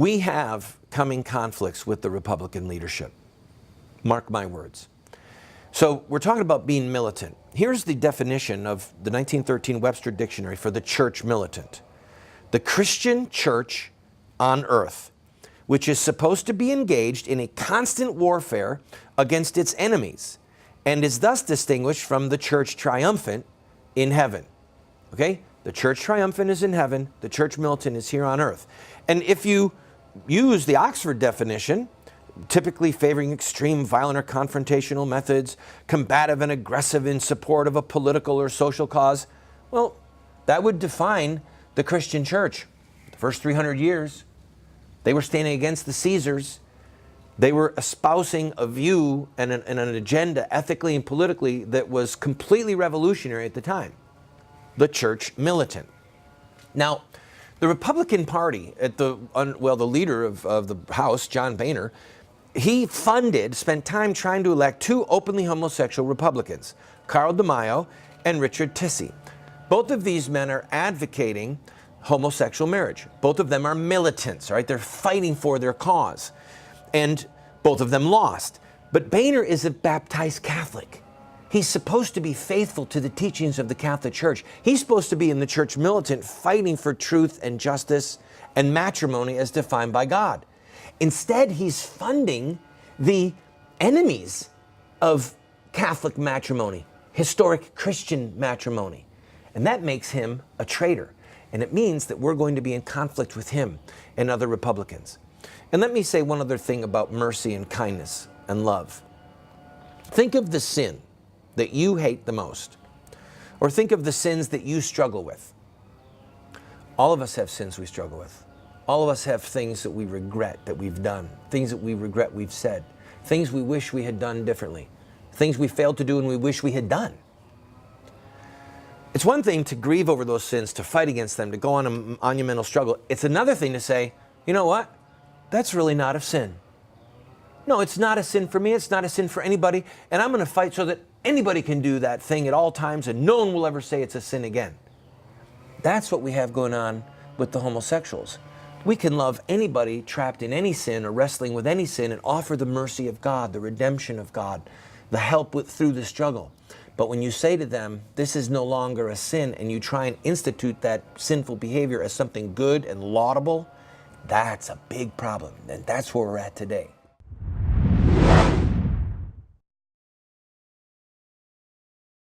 We have coming conflicts with the Republican leadership. Mark my words. So we're talking about being militant. Here's the definition of the 1913 Webster Dictionary for the church militant. The Christian church on earth, which is supposed to be engaged in a constant warfare against its enemies, and is thus distinguished from the church triumphant in heaven. Okay? The church triumphant is in heaven, the church militant is here on earth. And if you use the Oxford definition, typically favoring extreme, violent, or confrontational methods, combative and aggressive in support of a political or social cause, well, that would define the Christian church. The first 300 years, they were standing against the Caesars. They were espousing a view and an agenda ethically and politically that was completely revolutionary at the time. The church militant. Now, the Republican Party, the leader of the House, John Boehner, he spent time trying to elect two openly homosexual Republicans, Carl DeMaio and Richard Tissey. Both of these men are advocating homosexual marriage. Both of them are militants, right? They're fighting for their cause. And both of them lost. But Boehner is a baptized Catholic. He's supposed to be faithful to the teachings of the Catholic Church. He's supposed to be in the church militant, fighting for truth and justice and matrimony as defined by God. Instead, he's funding the enemies of Catholic matrimony, historic Christian matrimony. And that makes him a traitor. And it means that we're going to be in conflict with him and other Republicans. And let me say one other thing about mercy and kindness and love. Think of the sin that you hate the most, or think of the sins that you struggle with. All of us have sins we struggle with. All of us have things that we regret that we've done, things that we regret we've said, things we wish we had done differently, things we failed to do and we wish we had done. It's one thing to grieve over those sins, to fight against them, to go on a monumental struggle. It's another thing to say, you know what? That's really not a sin. No, it's not a sin for me. It's not a sin for anybody. And I'm going to fight so that anybody can do that thing at all times and no one will ever say it's a sin again. That's what we have going on with the homosexuals. We can love anybody trapped in any sin or wrestling with any sin and offer the mercy of God, the redemption of God, the help through the struggle. But when you say to them, this is no longer a sin, and you try and institute that sinful behavior as something good and laudable, that's a big problem. And that's where we're at today.